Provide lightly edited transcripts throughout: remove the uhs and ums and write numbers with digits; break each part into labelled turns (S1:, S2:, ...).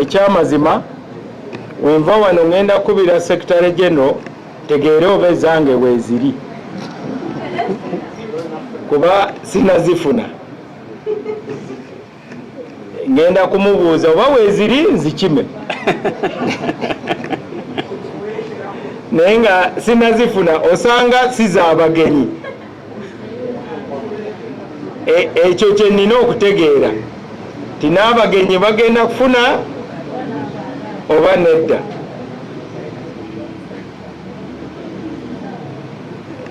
S1: Ekyamazima wenva wano ngenda kubira Secretary General tegeera oba ezange weeziri kuba sinazifuna ngenda kumubuuza oba weeziri nzikime naye nga sinazifuna osanga sizaabagenyi ekyo kye nnina okutegeera ti n'abagenyi bagenda kufuna oba nedda.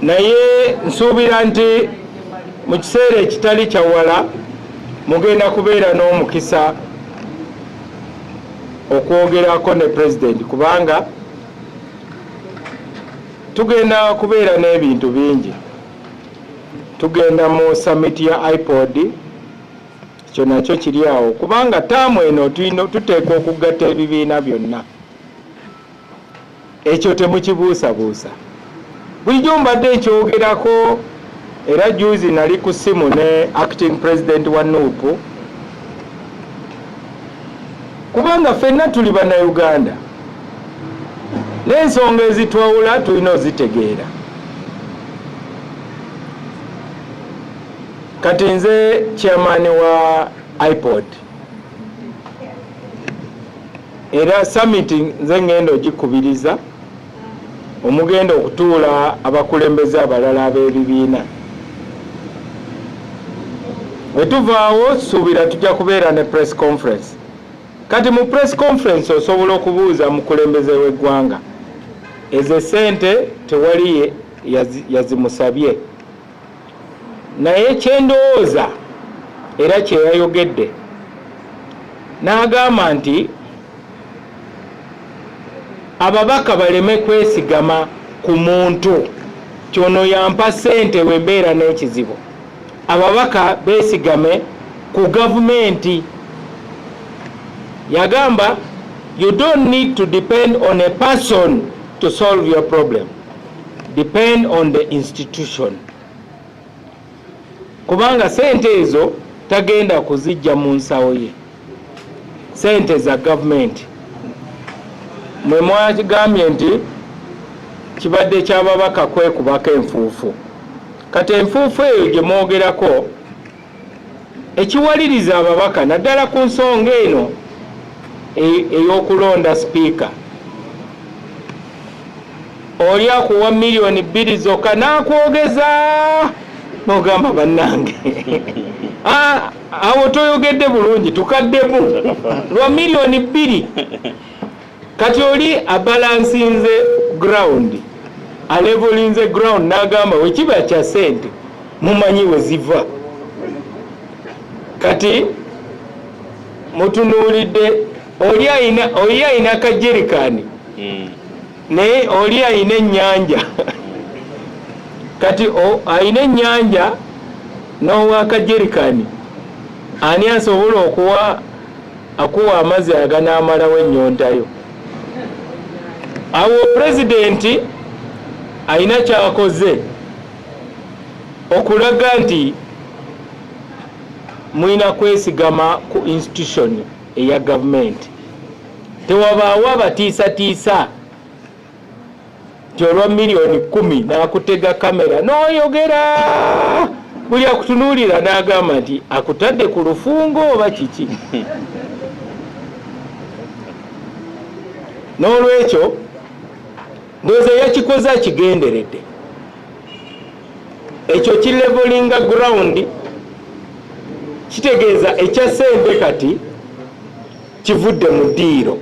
S1: Naye nsuubira nti mu kiseera ekitali kyawala mugenda kubeera n'omukisa okwogerako ne President kubanga tugenda kubeera n'ebintu bingi. Tugenda mu summit ya iPod, kyo nakyo kiri awo kubanga taamu eno tuteekwa okugatta ebibiina byonna. Ekyo temukibuusabuusa. Bulijjo mbadde nkyogerako era juzi nali ku ssimu ne acting president wa NUP kubanga ffenna tuli bannayuganda n'ensonga ezitwawula tulina ozitegeera. Kati nze chairman wa iPod era summit nze ngenda ogikubiriza omugenda okutuula abakulembeze abalala ab'ebibiina. Wetuvaawo suubira tujja kubeera ne press conference. Kati mu press conference osobola okubuuza mukulembeze w'eggwanga ezo ssente tewali yazimusabye, naye kyendowooza era kyeyayogedde n'agamba nti ababaka baleme kwesigama ku muntu kyono yampa ssente wembeera n'ekizibu. Ababaka beesigame ku gavumenti. Yagamba you don't need to depend on a person to solve your problem, depend on the institution. Kubanga sente ezo tagenda kuzijja mu nsawo ye, sente za gavumenti. Mwe mwagambye nti kibadde ky'ababaka kwekubako enfuufu. Kati enfuufu eyo gye mwogerako ekiwaliriza ababaka naddala ku nsonga eno ey'okulonda sipiika. Oli akuwa miliyoni 2 zokka n'akwogeza n'ogamba bannange awo toyogedde bulungi tukaddemu lwa miliyoni 2. Kati oli abalansinze ground, alevelinze ground n'agamba wekiba kya sente mumanyi we ziva. Kati mutunuulidde oli ayina kajerikani naye oli ayina ennyanja. Kati ayina ennyanja n'owa kajerikani ani asobola akuwa amazzi aganaamalawo ennyontayo? Awo President ayina kyakoze okulaga nti mwina kwesigama ku institution eya gavumenti. Tewabaawo abatiisatiisa nti olwa miliyoni 10 n'akutega kamera n'oyogera buli akutunuulira n'agamba nti akutadde ku lufungo oba kiki. N'olwekyo ndowooza yakikoze akigenderedde. Ekyo kilevelinga ground, kitegeeza ekya ssente kati kivudde mu ddiiro.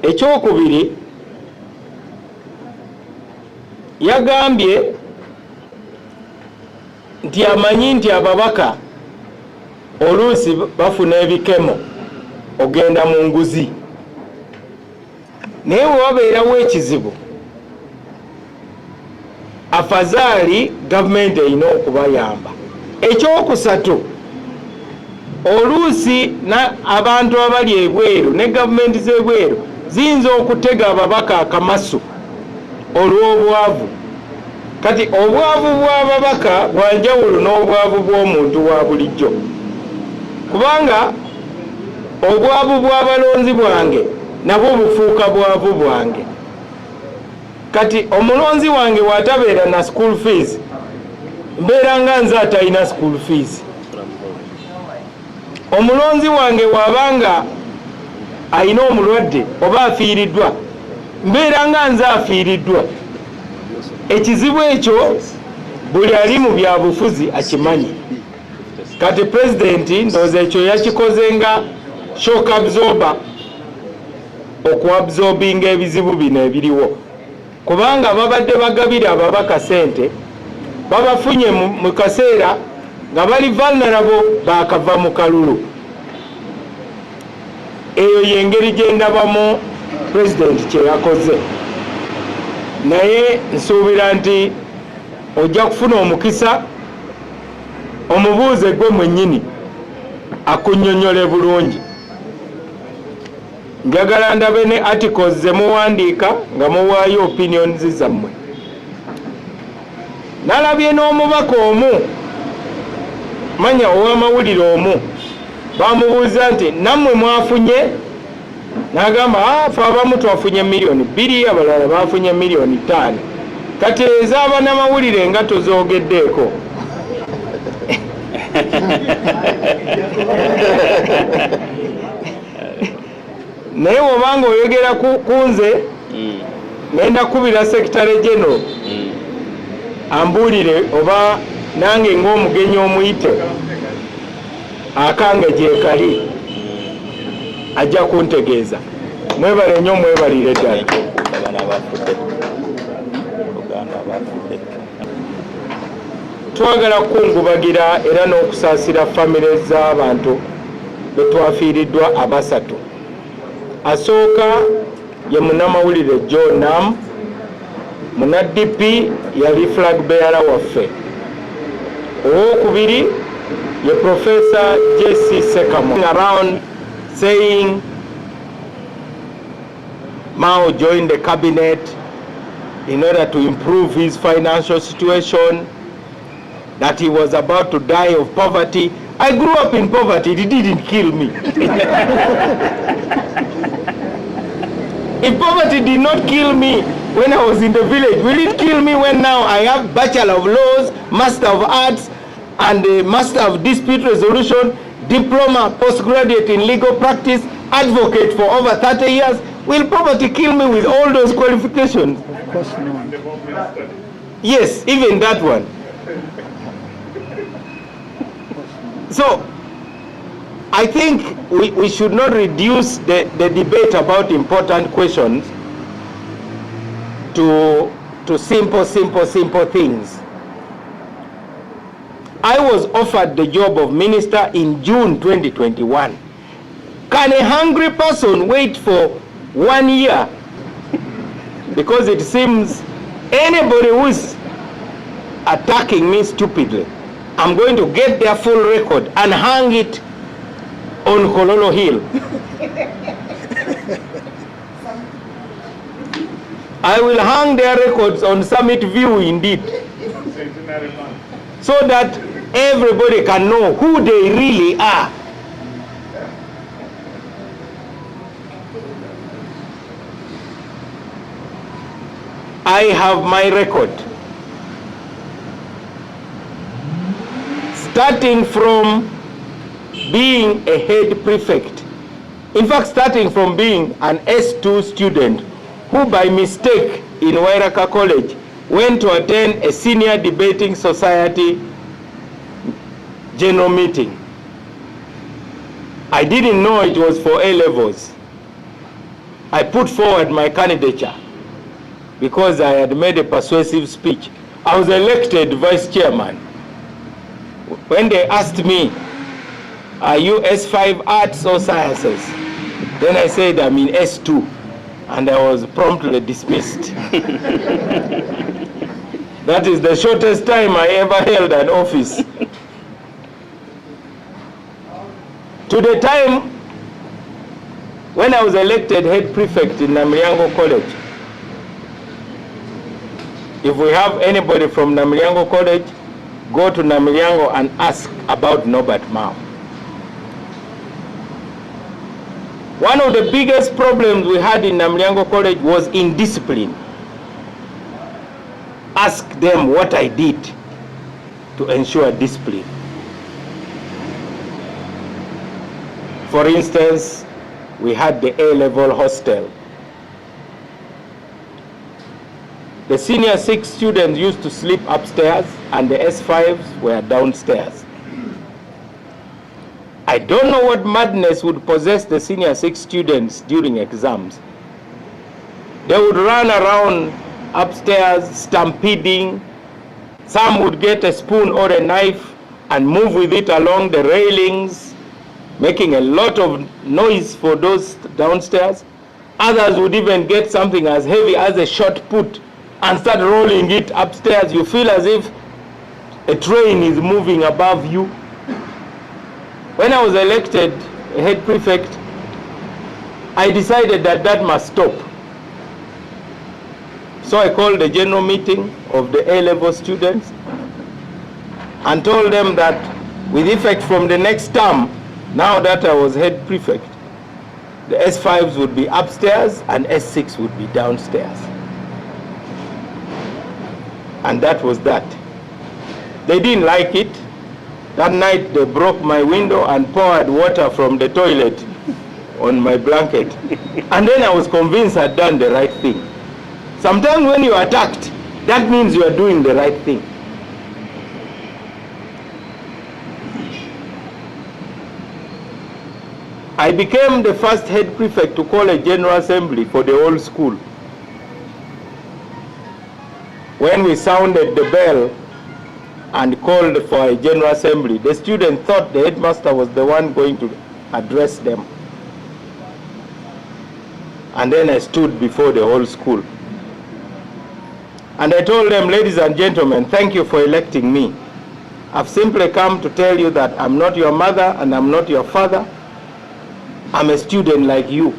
S1: Ekyokubiri yagambye nti amanyi nti ababaka oluusi bafuna ebikemo ogenda mu nguzi, naye wewabeerawo ekizibu afazaali gavumenti erina okubayamba. Ekyokusatu oluusi abantu abali ebweru ne gavumenti z'ebweru ziyinza okutega ababaka akamasu olw'obwavu. Kati obwavu bw'ababaka bwanjawulo n'obwavu bw'omuntu wa bulijjo. kubanga obwavu bw'abalonzi bwange nabwo bufuuka bwavu bwange. Kati omulonzi wange watabeera na school fees, mbeera nga nze atalina school fees. Omulonzi wange wabanga alina omulwadde oba afiiriddwa, mbeera nga nze afiiriddwa. Ekizibu ekyo buli ali mu byabufuzi akimanyi. Kati pulezidenti ndowooza ekyo yakikoze nga shock absorber okuabsorbinga ebizibu bino ebiriwo, kubanga babadde bagabira ababaka sente babafunye mu kaseera nga bali vulnerable bakava mu kalulu. Eyo yengeri gye ndabamu pulezidenti kye yakoze, naye nsuubira nti ojja kufuna omukisa omubuuze gwe mwennyini akunnyonnyole bulungi. Njagala ndabe ne articles ze muwandiika nga muwaayo opinions zammwe. Nalabye n'omubaka omu, manya ow'amawulire omu, bamubuuza nti nammwe mwafunye? N'agamba ffe abamu twafunye million 2, abalala bafunye million 5. Kati ez'abanamawulire nga tozoogeddeeko. Naye wobanga oyogera ku nze ngenda kubira sekitale general ambuulire oba nange ng'omugenyi omuyite akange gyekali ajja kuntegeeza. Mwebale nnyo, mwebalire ddala. Twagala kukungubagira era n'okusaasira famire z'abantu betwafiiriddwa abasatu. Asooka ye munnamawulire John Nam, muna DP yali flag bearer waffe. Owokubiri ye Professor J.C. Sekamo around saying Mao joined the cabinet in order to improve his financial situation, that he was about to die of poverty. I grew up in poverty, it didn't kill me. If poverty did not kill me when I was in the village, will it kill me when now I have Bachelor of Laws, Master of Arts, and a Master of Dispute Resolution, Diploma, Postgraduate in Legal Practice, Advocate for over 30 years? Will poverty kill me with all those qualifications?
S2: Of course not.
S1: Yes, even that one. So, I think we should not reduce the debate about important questions to simple things. I was offered the job of minister in June 2021. Can a hungry person wait for 1 year? Because it seems anybody who is attacking me stupidly, I'm going to get their full record and hang it on Kololo Hill. I will hang their records on Summit View indeed, so that everybody can know who they really are. I have my record. Starting from being a head prefect. In fact, starting from being an S2 student who by mistake in Wairaka College went to attend a senior debating society general meeting. I didn't know it was for A-levels. I put forward my candidature because I had made a persuasive speech. I was elected vice chairman. When they asked me, are you S5 Arts or Sciences? Then I said, I'm in S2. And I was promptly dismissed. That is the shortest time I ever held an office. To the time when I was elected head prefect in Namilyango College, if we have anybody from Namilyango College, go to Namilyango and ask about Norbert Mao. One of the biggest problems we had in Namlyango College was indiscipline. Ask them what I did to ensure discipline. For instance, we had the A-level hostel. The senior 6 students used to sleep upstairs and the S5s were downstairs. I don't know what madness would possess the senior 6 students during exams. They would run around upstairs stampeding. Some would get a spoon or a knife and move with it along the railings, making a lot of noise for those downstairs. Others would even get something as heavy as a shot put and start rolling it upstairs. You feel as if a train is moving above you. When I was elected head prefect, I decided that that must stop. So I called a general meeting of the A-level students and told them that with effect from the next term, now that I was head prefect, the S5s would be upstairs and S6 would be downstairs. And that was that. They didn't like it. That night they broke my window and poured water from the toilet on my blanket. And then I was convinced I'd done the right thing. Sometimes when you're attacked, that means you are doing the right thing. I became the first head prefect to call a general assembly for the whole school. When we sounded the bell and called for a general assembly, the students thought the headmaster was the one going to address them. And then I stood before the whole school. And I told them, ladies and gentlemen, thank you for electing me. I've simply come to tell you that I'm not your mother and I'm not your father. I'm a student like you.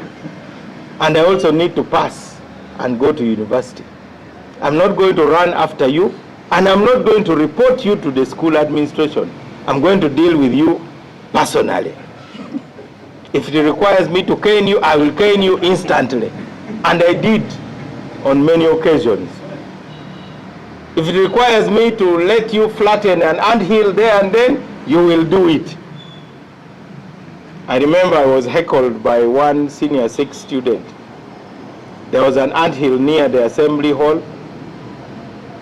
S1: And I also need to pass and go to university. I'm not going to run after you, and I'm not going to report you to the school administration. I'm going to deal with you personally. If it requires me to cane you, I will cane you instantly. And I did on many occasions. If it requires me to let you flatten an anthill there and then, you will do it. I remember I was heckled by one senior 6 student. There was an anthill near the assembly hall,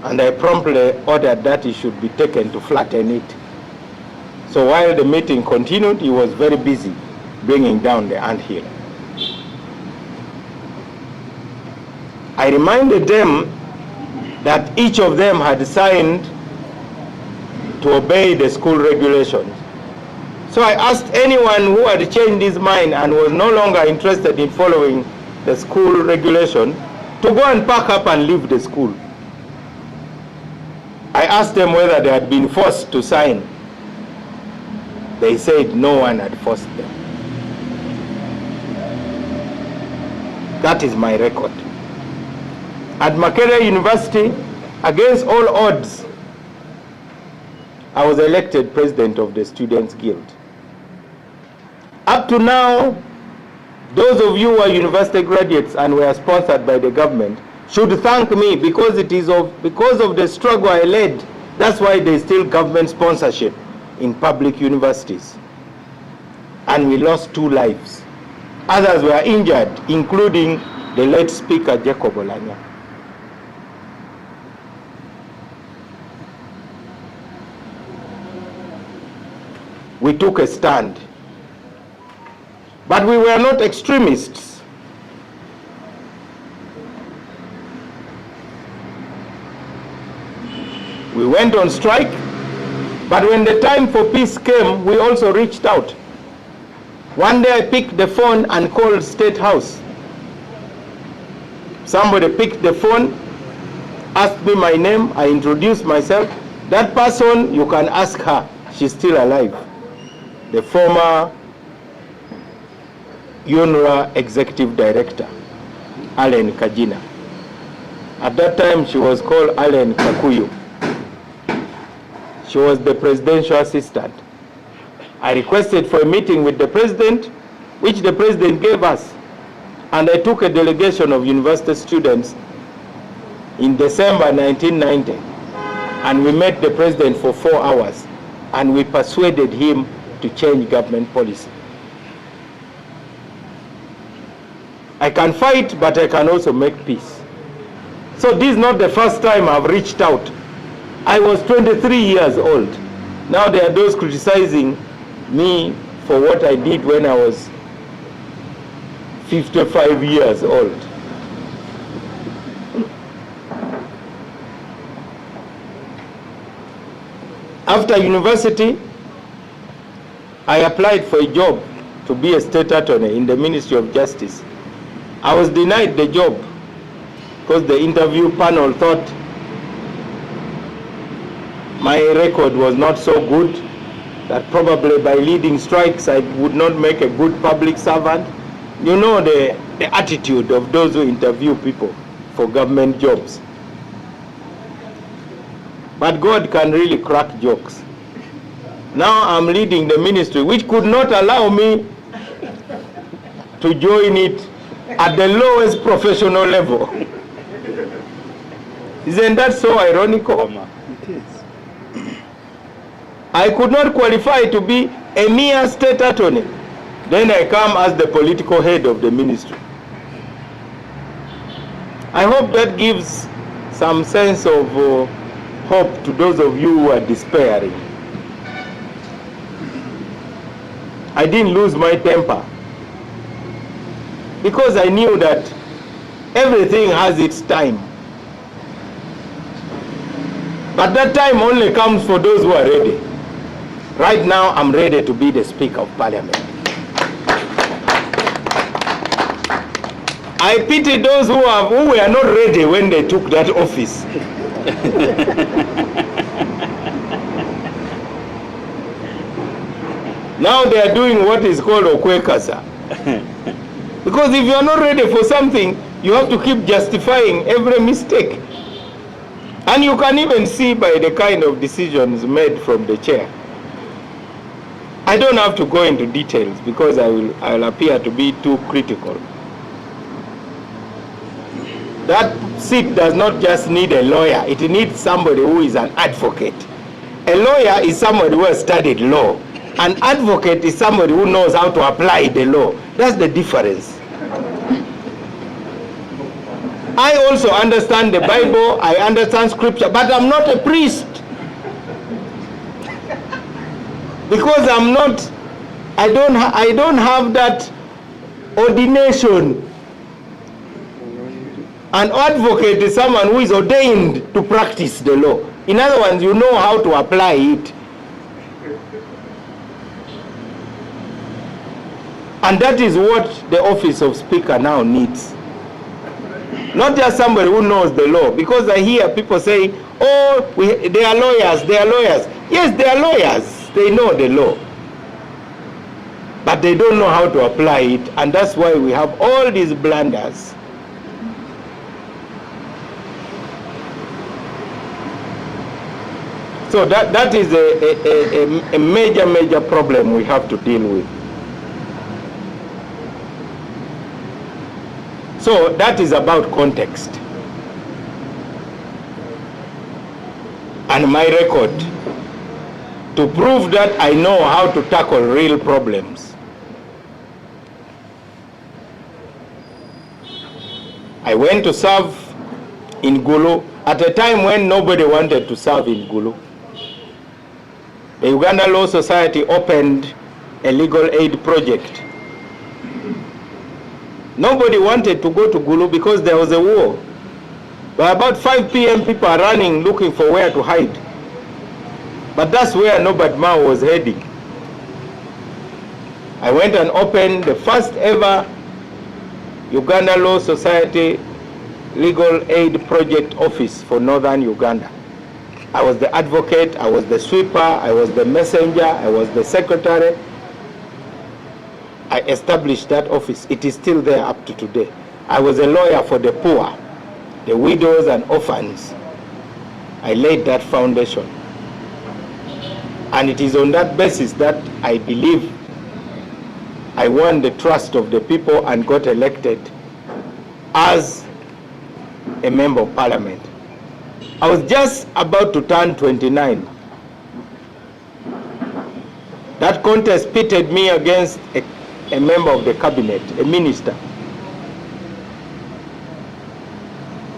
S1: and I promptly ordered that he should be taken to flatten it. So while the meeting continued, he was very busy bringing down the anthill. I reminded them that each of them had signed to obey the school regulations. So I asked anyone who had changed his mind and was no longer interested in following the school regulation to go and pack up and leave the school. I asked them whether they had been forced to sign. They said no one had forced them. That is my record. At Makerere University, against all odds, I was elected president of the Students' Guild. Up to now, those of you who are university graduates and were sponsored by the government should thank me because because of the struggle I led. That's why there is still government sponsorship in public universities. And we lost 2 lives. Others were injured, including the late Speaker Jacob Olanya. We took a stand. But we were not extremists. We went on strike, but when the time for peace came, we also reached out. One day I picked the phone and called State House. Somebody picked the phone, asked me my name, I introduced myself. That person, you can ask her, she's still alive. The former UNRWA Executive Director, Allen Kajina. At that time, she was called Allen Kakuyu. She was the presidential assistant. I requested for a meeting with the president, which the president gave us. And I took a delegation of university students in December 1990, and we met the president for 4 hours, and we persuaded him to change government policy. I can fight, but I can also make peace. So this is not the first time I've reached out. I was 23 years old. Now there are those criticizing me for what I did when I was 55 years old. After university, I applied for a job to be a state attorney in the Ministry of Justice. I was denied the job because the interview panel thought my record was not so good, that probably by leading strikes I would not make a good public servant. You know the attitude of those who interview people for government jobs. But God can really crack jokes. Now I'm leading the ministry, which could not allow me to join it at the lowest professional level. Isn't that so ironical?
S2: It is.
S1: I could not qualify to be a mere state attorney. Then I come as the political head of the ministry. I hope that gives some sense of hope to those of you who are despairing. I didn't lose my temper because I knew that everything has its time. But that time only comes for those who are ready. Right now, I'm ready to be the Speaker of Parliament. I pity those who were not ready when they took that office. Now they are doing what is called okwekasa. Because if you are not ready for something, you have to keep justifying every mistake. And you can even see by the kind of decisions made from the chair. I don't have to go into details because I will appear to be too critical. That seat does not just need a lawyer, it needs somebody who is an advocate. A lawyer is somebody who has studied law. An advocate is somebody who knows how to apply the law. That's the difference. I also understand the Bible, I understand scripture, but I'm not a priest. Because I don't have that ordination. An advocate is someone who is ordained to practice the law. In other words, you know how to apply it. And that is what the office of Speaker now needs. Not just somebody who knows the law. Because I hear people say, oh, they are lawyers, they are lawyers. Yes, they are lawyers. They know the law. But they don't know how to apply it. And that's why we have all these blunders. So that is a major problem we have to deal with. So that is about context. And my record to prove that I know how to tackle real problems. I went to serve in Gulu at a time when nobody wanted to serve in Gulu. The Uganda Law Society opened a legal aid project. Nobody wanted to go to Gulu because there was a war. By about 5 p.m. people are running looking for where to hide. But that's where Norbert Mao was heading. I went and opened the first ever Uganda Law Society Legal Aid Project Office for Northern Uganda. I was the advocate, I was the sweeper, I was the messenger, I was the secretary. I established that office. It is still there up to today. I was a lawyer for the poor, the widows and orphans. I laid that foundation. And it is on that basis that I believe I won the trust of the people and got elected as a member of parliament. I was just about to turn 29. That contest pitted me against a member of the cabinet, a minister.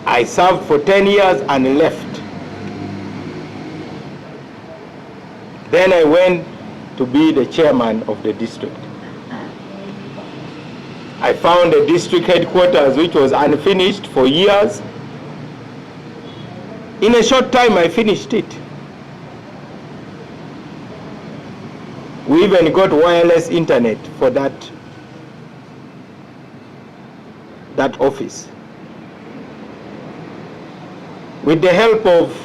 S1: I served for 10 years and left. Then I went to be the chairman of the district. I found a district headquarters which was unfinished for years. In a short time, I finished it. We even got wireless internet for that office. With the help of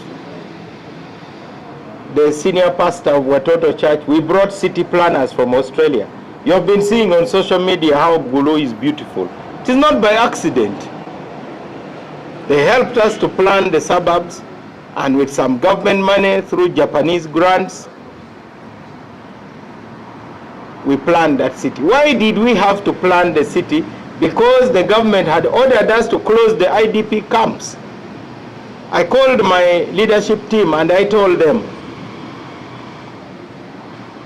S1: the senior pastor of Watoto Church, we brought city planners from Australia. You have been seeing on social media how Gulu is beautiful. It is not by accident. They helped us to plan the suburbs, and with some government money through Japanese grants, we planned that city. Why did we have to plan the city? Because the government had ordered us to close the IDP camps. I called my leadership team and I told them,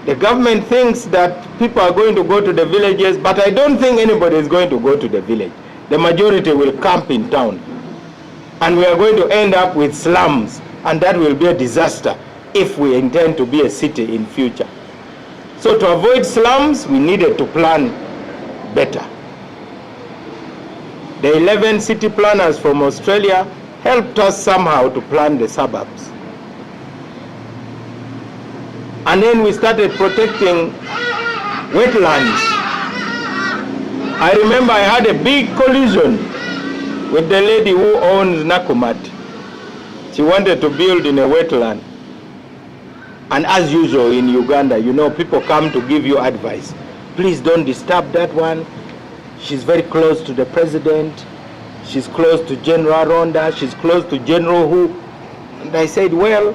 S1: the government thinks that people are going to go to the villages, but I don't think anybody is going to go to the village. The majority will camp in town. And we are going to end up with slums, and that will be a disaster if we intend to be a city in future. So to avoid slums, we needed to plan better. The 11 city planners from Australia helped us somehow to plan the suburbs. And then we started protecting wetlands. I remember I had a big collision with the lady who owns Nakumat. She wanted to build in a wetland. And as usual in Uganda, you know, people come to give you advice. Please don't disturb that one. She's very close to the president. She's close to General Ronda. She's close to General who. And I said, well,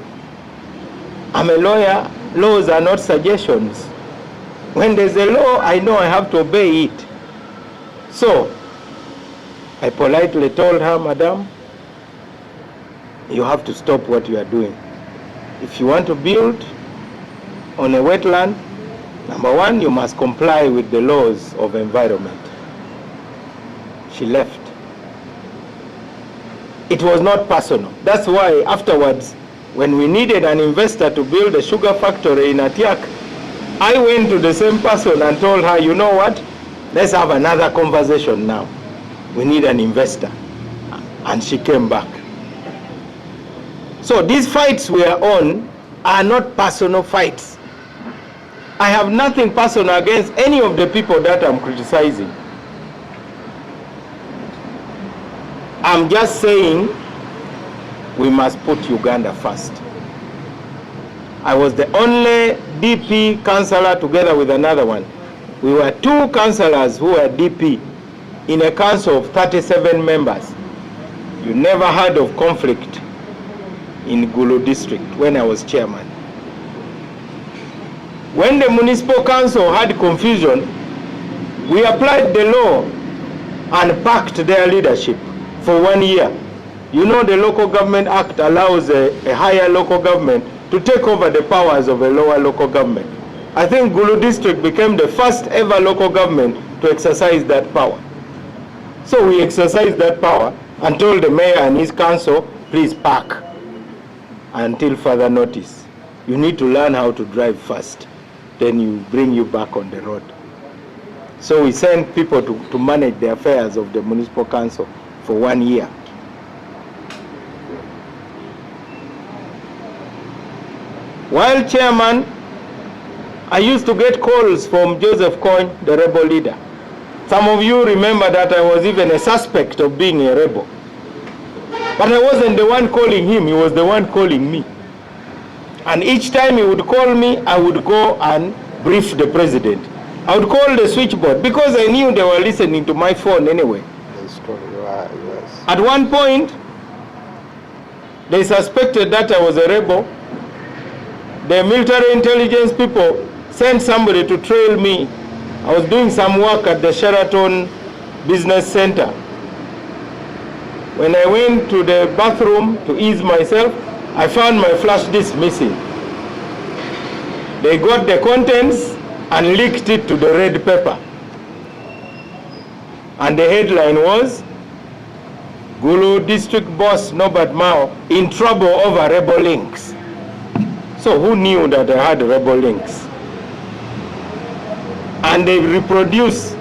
S1: I'm a lawyer. Laws are not suggestions. When there's a law, I know I have to obey it. So, I politely told her, Madam, you have to stop what you are doing. If you want to build on a wetland, number one, you must comply with the laws of environment. She left. It was not personal. That's why afterwards, when we needed an investor to build a sugar factory in Atiak, I went to the same person and told her, you know what, let's have another conversation now. We need an investor. And she came back. So these fights we are on are not personal fights. I have nothing personal against any of the people that I'm criticizing. I'm just saying we must put Uganda first. I was the only DP councillor together with another one. We were two councillors who were DP in a council of 37 members. You never heard of conflict in Gulu district when I was chairman. When the municipal council had confusion, we applied the law and packed their leadership for 1 year. You know, the Local Government Act allows a higher local government to take over the powers of a lower local government. I think Gulu district became the first ever local government to exercise that power. So we exercised that power and told the mayor and his council, please pack until further notice. You need to learn how to drive first, then you bring you back on the road. So we sent people to manage the affairs of the municipal council for 1 year. While chairman, I used to get calls from Joseph Coyne, the rebel leader. Some of you remember that I was even a suspect of being a rebel. But I wasn't the one calling him, he was the one calling me. And each time he would call me, I would go and brief the president. I would call the switchboard because I knew they were listening to my phone anyway.
S3: That's totally right, yes.
S1: At one point, they suspected that I was a rebel. The military intelligence people sent somebody to trail me I was doing some work at the Sheraton Business Center. When I went to the bathroom to ease myself, I found my flash disk missing. They got the contents and leaked it to the red paper. And the headline was, Gulu District Boss Norbert Mao in trouble over rebel links. So who knew that I had rebel links? And they reproduced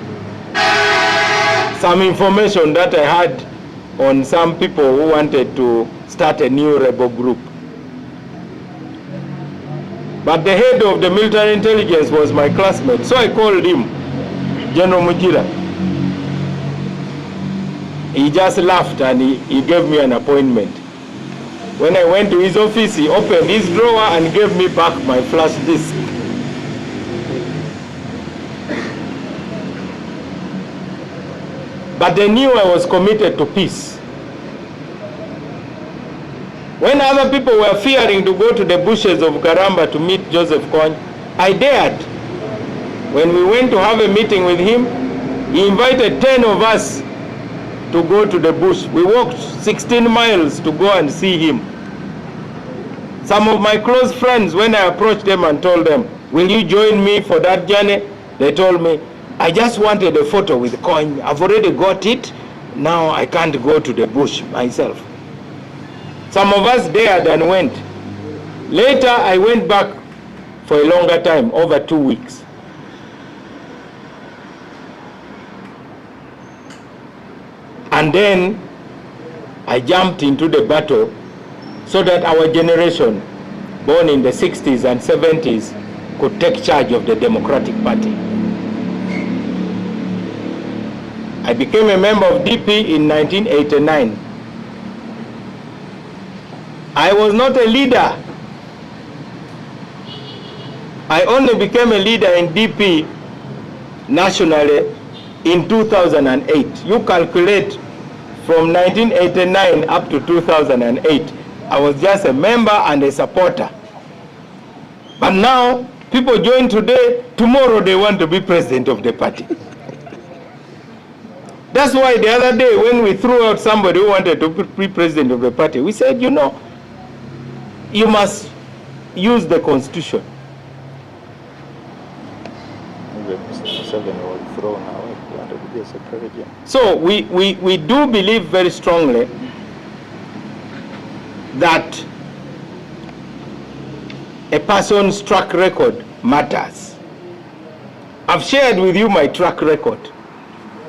S1: some information that I had on some people who wanted to start a new rebel group. But the head of the military intelligence was my classmate, so I called him, General Mujira. He just laughed and he gave me an appointment. When I went to his office, he opened his drawer and gave me back my flash disk. But they knew I was committed to peace. When other people were fearing to go to the bushes of Garamba to meet Joseph Kony, I dared. When we went to have a meeting with him, he invited 10 of us to go to the bush. We walked 16 miles to go and see him. Some of my close friends, when I approached them and told them, will you join me for that journey? They told me, I just wanted a photo with Kony. I've already got it. Now I can't go to the bush myself. Some of us dared and went. Later, I went back for a longer time, over 2 weeks. And then I jumped into the battle so that our generation, born in the 60s and 70s, could take charge of the Democratic Party. I became a member of DP in 1989. I was not a leader. I only became a leader in DP nationally in 2008. You calculate from 1989 up to 2008, I was just a member and a supporter. But now, people join today, tomorrow they want to be president of the party. That's why the other day when we threw out somebody who wanted to be president of the party, we said, you know, you must use the constitution.
S3: Maybe Mr. Museveni will throw now if you want to be a secretary general.
S1: So we do believe very strongly that a person's track record matters. I've shared with you my track record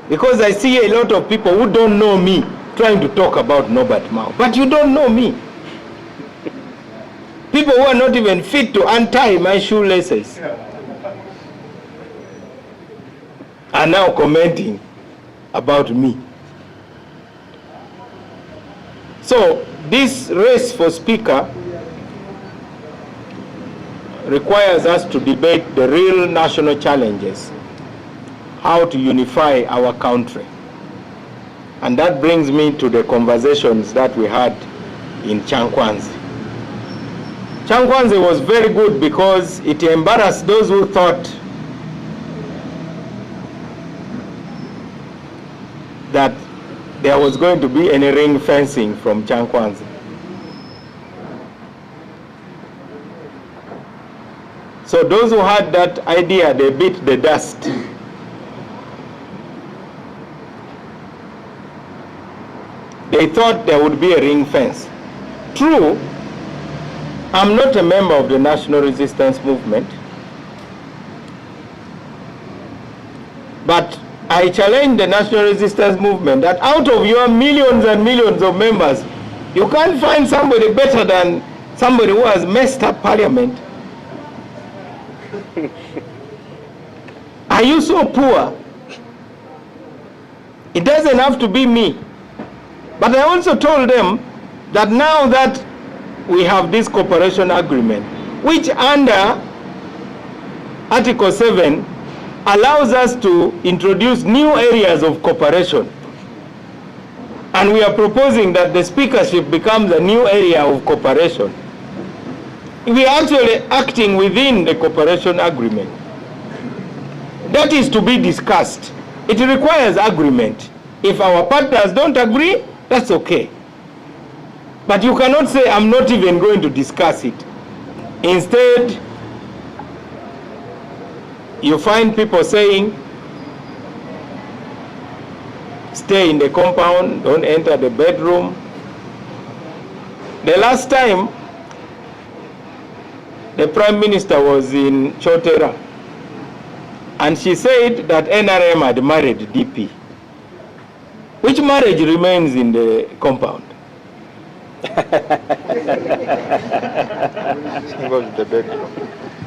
S1: because I see a lot of people who don't know me trying to talk about Norbert Mao. But you don't know me. People who are not even fit to untie my shoelaces are now commenting about me. So this race for speaker requires us to debate the real national challenges, how to unify our country. And that brings me to the conversations that we had in Chankwanzi. Chankwanzi was very good because it embarrassed those who thought that there was going to be any ring fencing from Chankwanzi. So those who had that idea, they beat the dust. They thought there would be a ring fence. True, I'm not a member of the National Resistance Movement, but I challenge the National Resistance Movement that out of your millions and millions of members, you can't find somebody better than somebody who has messed up Parliament. Are you so poor? It doesn't have to be me. But I also told them that now that we have this cooperation agreement, which under Article 7 allows us to introduce new areas of cooperation. And we are proposing that the speakership becomes a new area of cooperation. We are actually acting within the cooperation agreement. that is to be discussed. It requires agreement. If our partners don't agree, that's okay. But you cannot say, I'm not even going to discuss it. Instead, you find people saying, stay in the compound, don't enter the bedroom. The last time, the Prime Minister was in Chotera, and she said that NRM had married DP. Which marriage remains in the compound?
S3: The bedroom.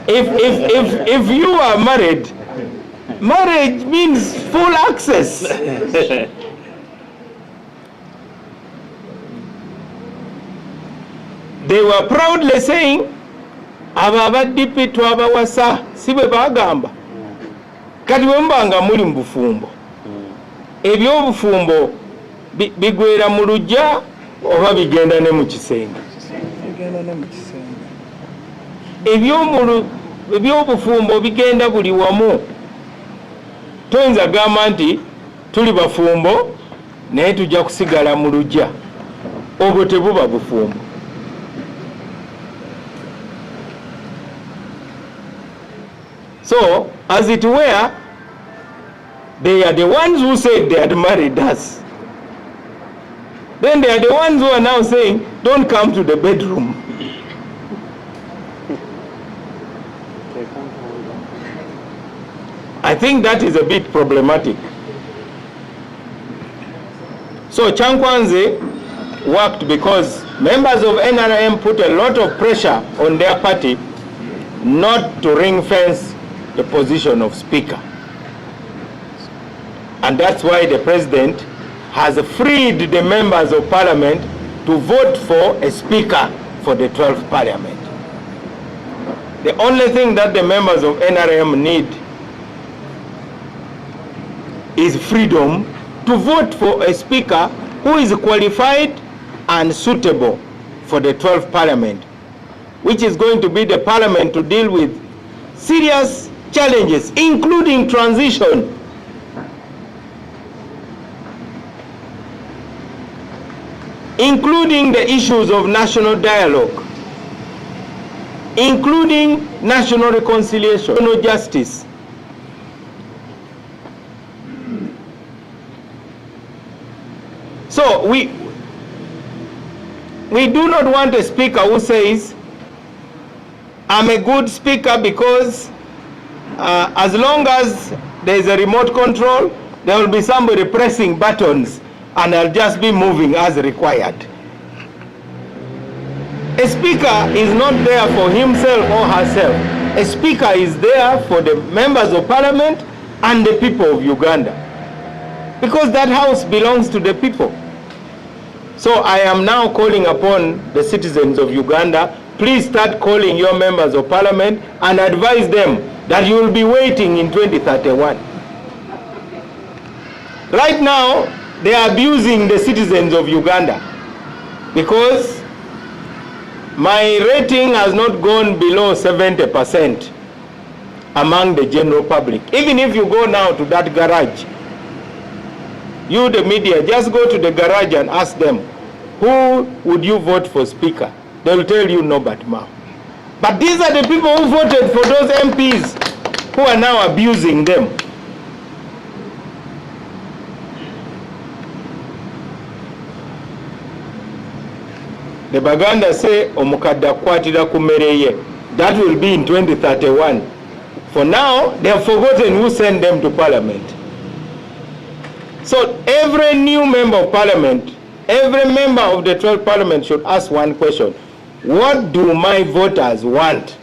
S1: If you are married, marriage means full access. They were proudly saying, aba DP twabawasa sibe bagamba. Kati wembanga muli mbufumbo. Ebyobufumbo bigwera mu lujja oba bigenda ne mu kisenge. Ebyobufumbo bigenda buli wamu. Toyinza gamba nti tuli bafumbo naye tujja kusigala mu lujja. Obwo tebuba bufumbo. So, as it were, they are the ones who said they had married us. Then they are the ones who are now saying, don't come to the bedroom. I think that is a bit problematic. So Chankwanze worked because members of NRM put a lot of pressure on their party not to ring fence the position of Speaker. And that's why the President has freed the members of Parliament to vote for a Speaker for the 12th Parliament. The only thing that the members of NRM need is freedom to vote for a Speaker who is qualified and suitable for the 12th Parliament, which is going to be the Parliament to deal with serious challenges, including transition. Including the issues of national dialogue, including national reconciliation, national justice. So we do not want a speaker who says, I'm a good speaker because as long as there is a remote control, there will be somebody pressing buttons and I'll just be moving as required. A speaker is not there for himself or herself. A speaker is there for the members of Parliament and the people of Uganda, because that house belongs to the people. So I am now calling upon the citizens of Uganda, please start calling your members of Parliament and advise them that you will be waiting in 2031. Right now, they are abusing the citizens of Uganda because my rating has not gone below 70% among the general public. Even if you go now to that garage, you the media, just go to the garage and ask them, who would you vote for Speaker? They will tell you Norbert Mao. But these are the people who voted for those MPs who are now abusing them. The Baganda say, omukadda kwatira kumereye. That will be in 2031. For now, they have forgotten who sent them to Parliament. So every new member of Parliament, every member of the 12th Parliament should ask one question. What do my voters want?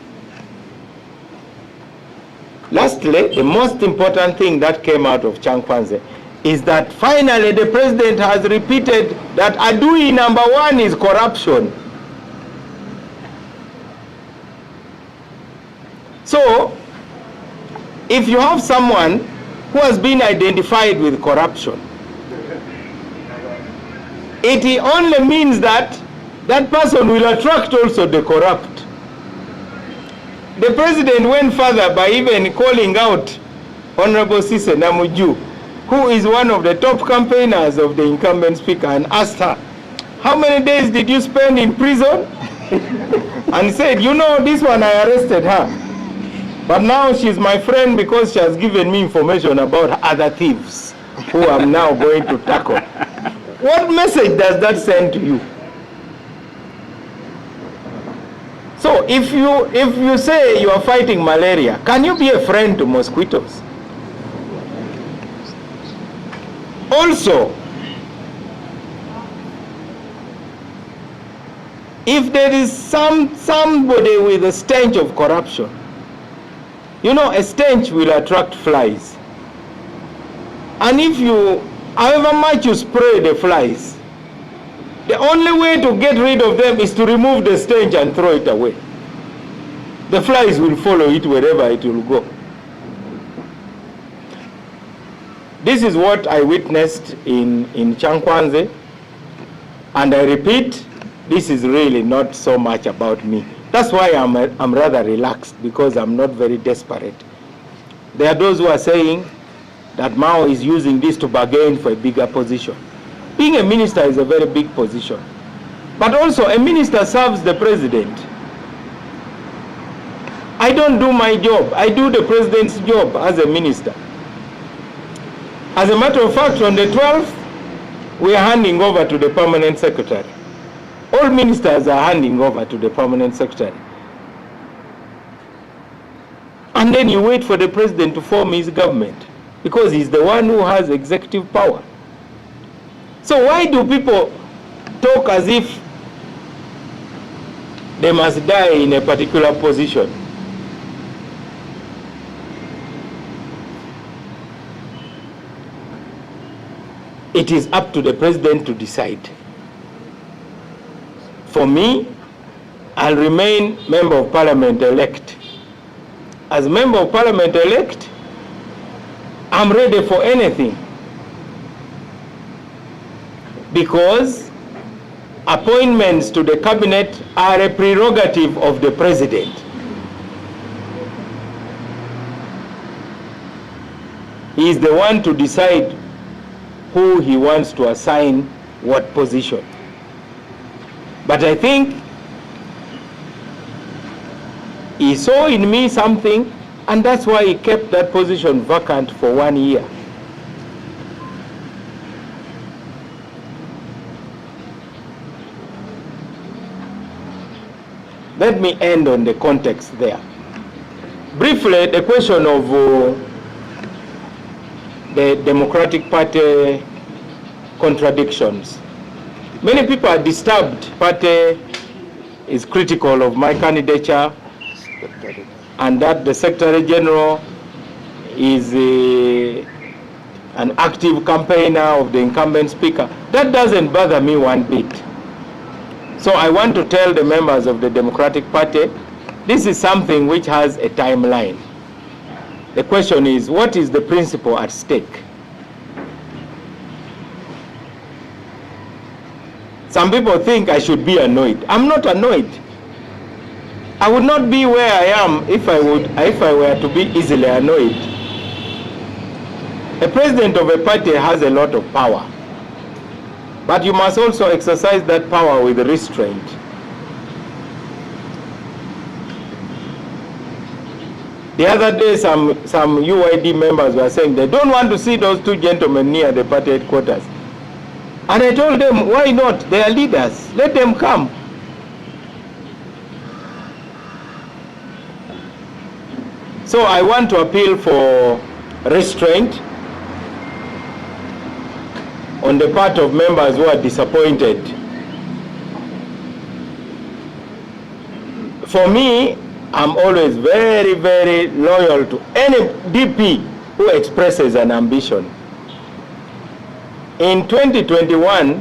S1: Lastly, the most important thing that came out of Chankwanze is that finally the President has repeated that adui number one is corruption. So, if you have someone who has been identified with corruption, it only means that that person will attract also the corrupt. The President went further by even calling out Honorable Sise Namuju, who is one of the top campaigners of the incumbent speaker, and asked her, how many days did you spend in prison? And said, you know, this one I arrested her. But now she's my friend because she has given me information about other thieves who I'm now going to tackle. What message does that send to you? So if you say you are fighting malaria, can you be a friend to mosquitoes? Also, if there is somebody with a stench of corruption, you know, a stench will attract flies. And if you, however much you spray the flies, the only way to get rid of them is to remove the stench and throw it away. The flies will follow it wherever it will go. This is what I witnessed in Chankwanze, and I repeat, this is really not so much about me. That's why I'm rather relaxed, because I'm not very desperate. There are those who are saying that Mao is using this to bargain for a bigger position. Being a minister is a very big position. But also, a minister serves the president. I don't do my job. I do the president's job as a minister. As a matter of fact, on the 12th, we are handing over to the permanent secretary. All ministers are handing over to the permanent secretary. And then you wait for the president to form his government, because he's the one who has executive power. So why do people talk as if they must die in a particular position? It is up to the president to decide. For me, I'll remain member of parliament elect. As member of parliament elect, I'm ready for anything. Because appointments to the cabinet are a prerogative of the president. He is the one to decide who he wants to assign what position. But I think he saw in me something, and that's why he kept that position vacant for 1 year. Let me end on the context there. Briefly, the question of the Democratic Party contradictions. Many people are disturbed. Party is critical of my candidature, and that the Secretary General is an active campaigner of the incumbent speaker. That doesn't bother me one bit. So I want to tell the members of the Democratic Party, this is something which has a timeline. The question is, what is the principle at stake? Some people think I should be annoyed. I'm not annoyed. I would not be where I am if I were to be easily annoyed. A president of a party has a lot of power, but you must also exercise that power with restraint. The other day, some UID members were saying they don't want to see those two gentlemen near the party headquarters. And I told them, why not? They are leaders. Let them come. So I want to appeal for restraint on the part of members who are disappointed. For me, I'm always very, very loyal to any DP who expresses an ambition. In 2021,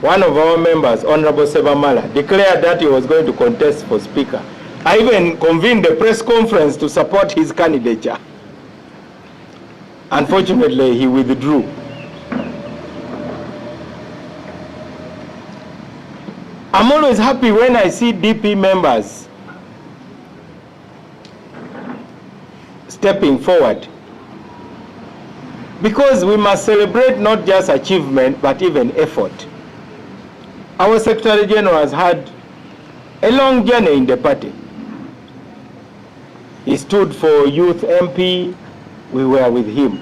S1: one of our members, Honorable Sebamala, declared that he was going to contest for Speaker. I even convened a press conference to support his candidature. Unfortunately, he withdrew. I'm always happy when I see DP members stepping forward Because we must celebrate not just achievement, but even effort. Our Secretary General has had a long journey in the party. He stood for Youth MP, we were with him.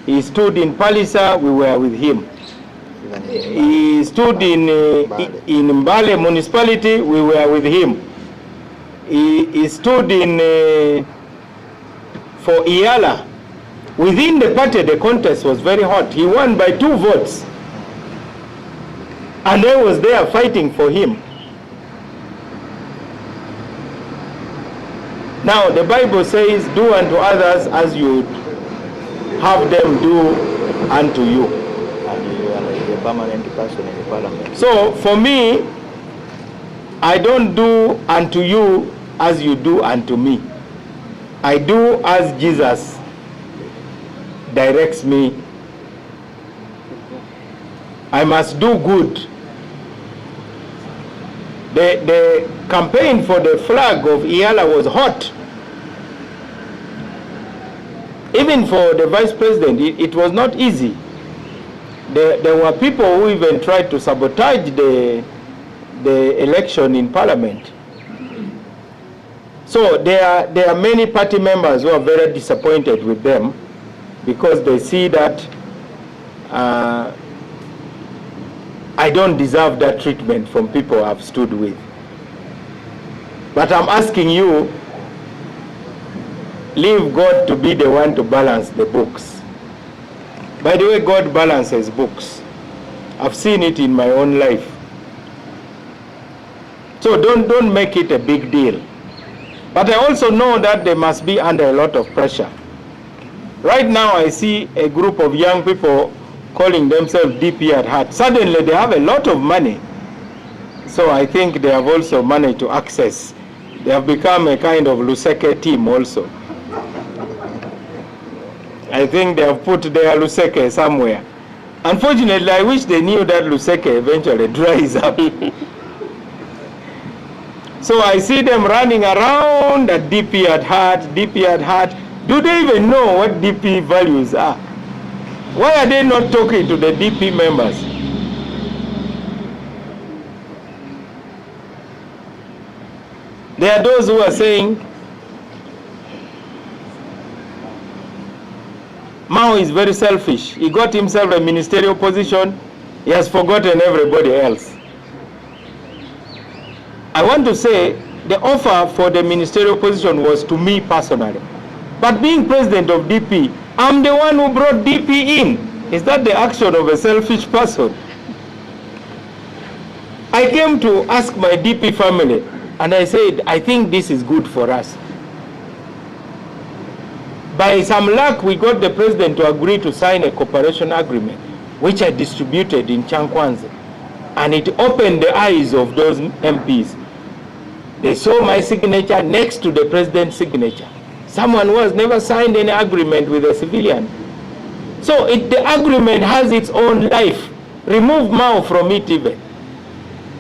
S1: He stood in Palisa, we were with him. He stood in Mbale municipality, we were with him. He stood in for Iyala. Within the party, the contest was very hot. He won by 2 votes. And I was there fighting for him. Now, the Bible says, do unto others as you have them do unto you.
S3: And you are a permanent person in the parliament.
S1: So, for me, I don't do unto you as you do unto me. I do as Jesus directs me. I must do good. The campaign for the flag of Iyala was hot. Even for the vice president, it was not easy. There were people who even tried to sabotage the election in parliament. So there are many party members who are very disappointed with them because they see that I don't deserve that treatment from people I've stood with. But I'm asking you, leave God to be the one to balance the books. By the way, God balances books. I've seen it in my own life. So don't make it a big deal. But I also know that they must be under a lot of pressure. Right now I see a group of young people calling themselves DP at heart. Suddenly they have a lot of money. So I think they have also money to access. They have become a kind of Luseke team also. I think they have put their Luseke somewhere. Unfortunately, I wish they knew that Luseke eventually dries up. So I see them running around at DP at heart, DP at heart. Do they even know what DP values are? Why are they not talking to the DP members? There are those who are saying, Mao is very selfish. He got himself a ministerial position. He has forgotten everybody else. I want to say the offer for the ministerial position was to me personally. But being president of DP, I'm the one who brought DP in. Is that the action of a selfish person? I came to ask my DP family and I said, I think this is good for us. By some luck, we got the president to agree to sign a cooperation agreement, which I distributed in Chankwanzi. And it opened the eyes of those MPs. They saw my signature next to the president's signature. Someone who has never signed any agreement with a civilian. So the agreement has its own life. Remove Mao from it even.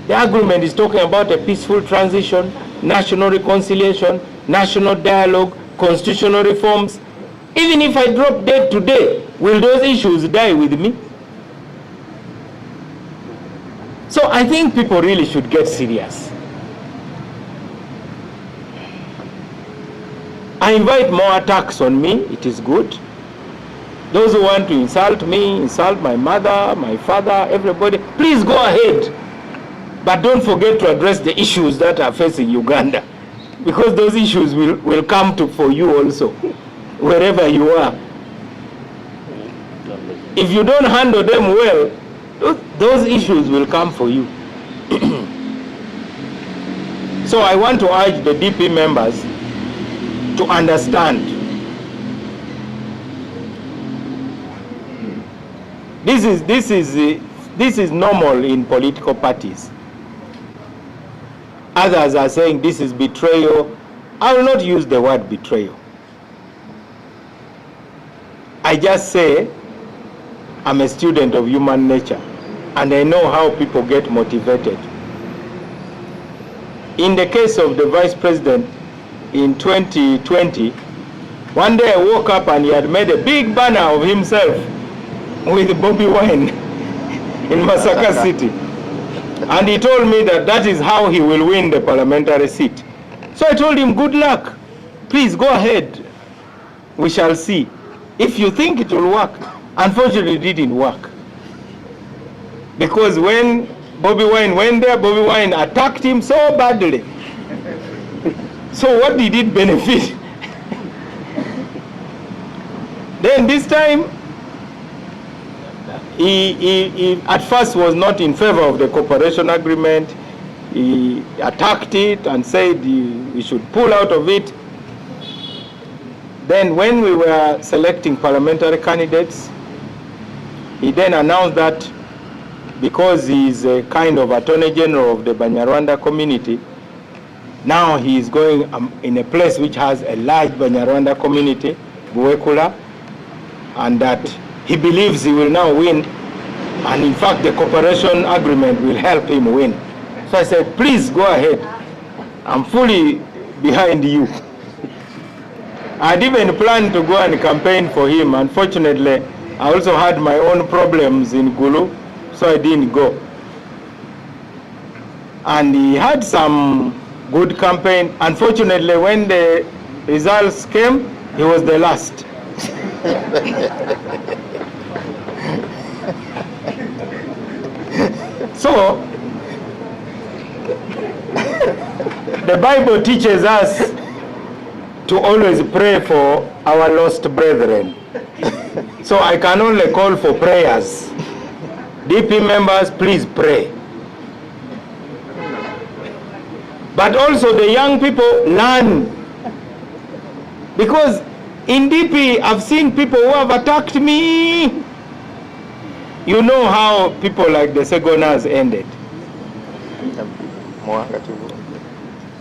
S1: The agreement is talking about a peaceful transition, national reconciliation, national dialogue, constitutional reforms. Even if I drop dead today, will those issues die with me? So I think people really should get serious. I invite more attacks on me, it is good. Those who want to insult me, insult my mother, my father, everybody, please go ahead. But don't forget to address the issues that are facing Uganda. Because those issues will come for you also, wherever you are. If you don't handle them well, those issues will come for you. So I want to urge the DP members to understand. This is normal in political parties. Others are saying this is betrayal. I will not use the word betrayal. I just say I'm a student of human nature and I know how people get motivated. In the case of the vice president in 2020, One day I woke up and he had made a big banner of himself with Bobby Wine in Masaka City. And he told me that that is how he will win the parliamentary seat. So I told him, good luck. Please go ahead. We shall see. If you think it will work. Unfortunately, it didn't work. Because when Bobby Wine went there, Bobby Wine attacked him so badly. So what did it benefit? Then this time, he at first was not in favor of the cooperation agreement. He attacked it and said we should pull out of it. Then when we were selecting parliamentary candidates, he then announced that because he is a kind of Attorney General of the Banyarwanda community, now he is going in a place which has a large Banyarwanda community, Buwekula, and that he believes he will now win, and in fact the cooperation agreement will help him win. So I said, please go ahead. I'm fully behind you. I'd even planned to go and campaign for him. Unfortunately, I also had my own problems in Gulu, so I didn't go. And he had some good campaign. Unfortunately, when the results came, he was the last. So, the Bible teaches us to always pray for our lost brethren. So I can only call for prayers. DP members, please pray. But also the young people, learn. Because in DP, I've seen people who have attacked me. You know how people like the Segonas ended.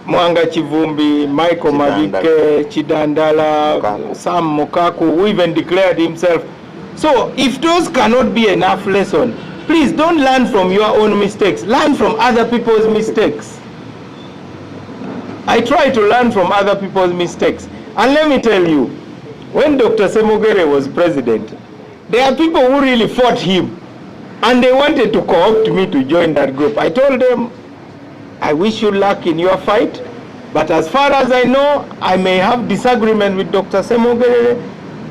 S1: Mwanga Chivumbi, Michael Mavike, Chidandala, Sam Mokaku, who even declared himself. So if those cannot be enough lesson, please don't learn from your own mistakes. Learn from other people's mistakes. I try to learn from other people's mistakes. And let me tell you, when Dr. Semogere was president, there are people who really fought him. And they wanted to co-opt me to join that group. I told them, I wish you luck in your fight. But as far as I know, I may have disagreement with Dr. Semogere,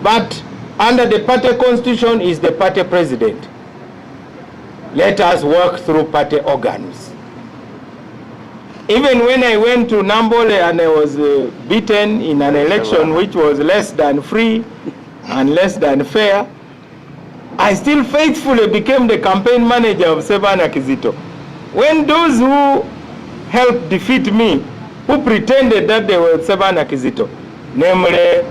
S1: but under the party constitution is the party president. Let us work through party organs. Even when I went to Nambole and I was beaten in an election which was less than free and less than fair, I still faithfully became the campaign manager of Sevana Kizito. When those who helped defeat me, who pretended that they were Sevana Kizito, namely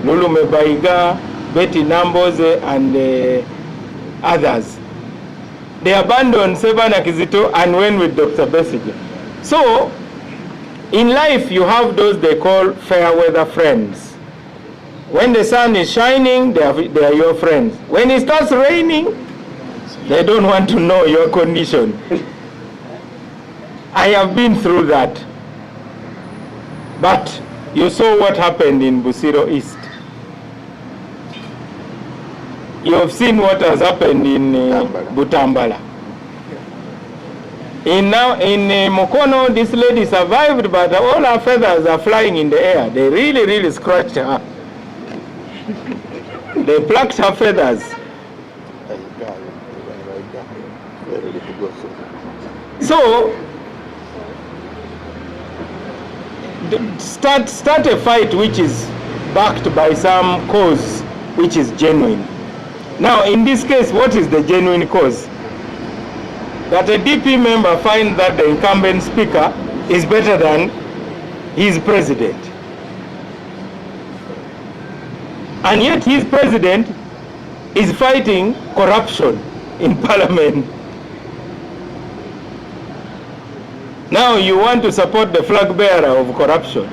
S1: Lulu Mebaiga, Betty Namboze, and others, they abandoned Sevana Kizito and went with Dr. Besigye. So, in life you have those they call fair weather friends. When the sun is shining, they are your friends. When it starts raining, they don't want to know your condition. I have been through that. But you saw what happened in Busiro East. You have seen what has happened in Butambala. In Mukono, this lady survived, but all her feathers are flying in the air. They really, really scratched her. They plucked her feathers. So, start a fight which is backed by some cause which is genuine. Now, in this case, what is the genuine cause? That a DP member finds that the incumbent speaker is better than his president. And yet his president is fighting corruption in parliament. Now you want to support the flag bearer of corruption.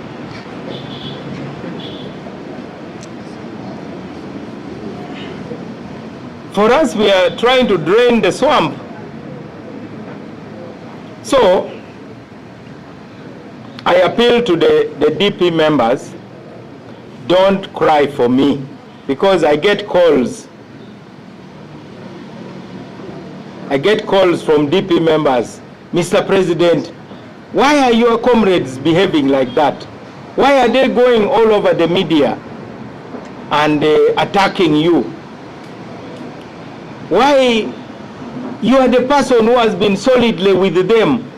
S1: For us, we are trying to drain the swamp. So, I appeal to the DP members, don't cry for me, because I get calls. I get calls from DP members. Mr. President, why are your comrades behaving like that? Why are they going all over the media and attacking you? Why? You are the person who has been solidly with them.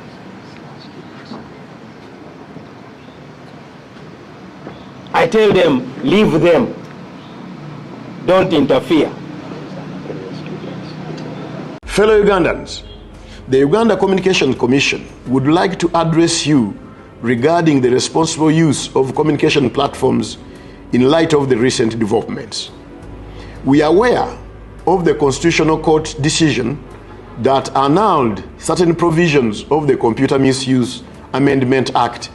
S1: I tell them, leave them. Don't interfere.
S4: Fellow Ugandans, the Uganda Communications Commission would like to address you regarding the responsible use of communication platforms in light of the recent developments. We are aware of the Constitutional Court decision that annulled certain provisions of the Computer Misuse Amendment Act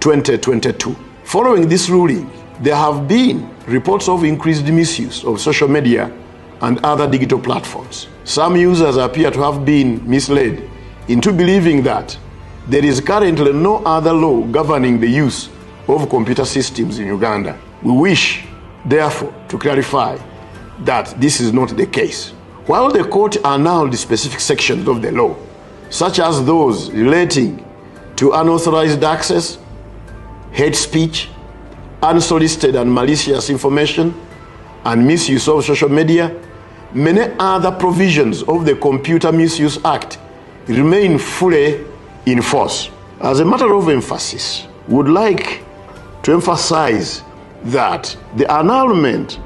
S4: 2022. Following this ruling, there have been reports of increased misuse of social media and other digital platforms. Some users appear to have been misled into believing that there is currently no other law governing the use of computer systems in Uganda. We wish, therefore, to clarify that this is not the case. While the court annulled specific sections of the law, such as those relating to unauthorized access, hate speech, unsolicited and malicious information, and misuse of social media, many other provisions of the Computer Misuse Act remain fully in force. As a matter of emphasis, we would like to emphasize that the annulment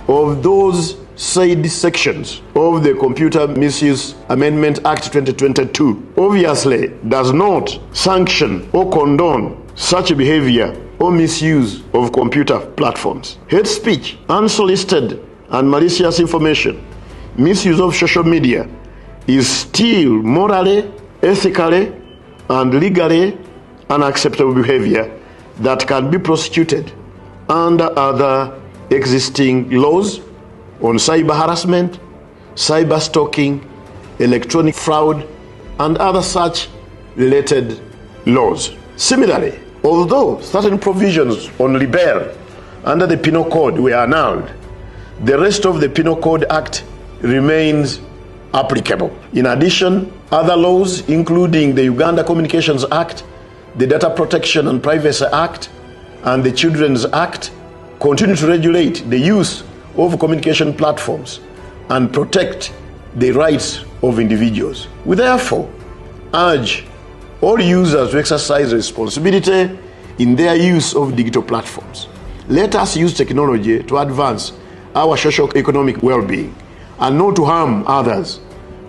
S4: of those said sections of the Computer Misuse Amendment Act 2022 obviously does not sanction or condone such behavior or misuse of computer platforms. Hate speech, unsolicited and malicious information, misuse of social media is still morally, ethically, and legally unacceptable behavior that can be prosecuted under other existing laws on cyber harassment, cyber stalking, electronic fraud, and other such related laws. Similarly, although certain provisions on libel under the Penal Code were annulled, the rest of the Penal Code Act remains applicable. In addition, other laws, including the Uganda Communications Act, the Data Protection and Privacy Act, and the Children's Act, continue to regulate the use of communication platforms and protect the rights of individuals. We therefore urge all users to exercise responsibility in their use of digital platforms. Let us use technology to advance our socio-economic well-being and not to harm others,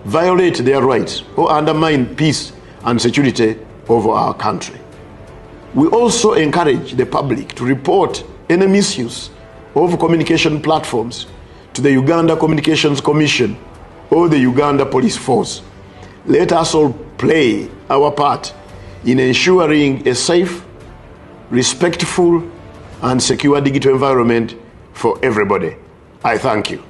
S4: violate their rights, or undermine peace and security of our country. We also encourage the public to report any misuse of communication platforms to the Uganda Communications Commission or the Uganda Police Force. Let us all play our part in ensuring a safe, respectful, and secure digital environment for everybody. I thank you.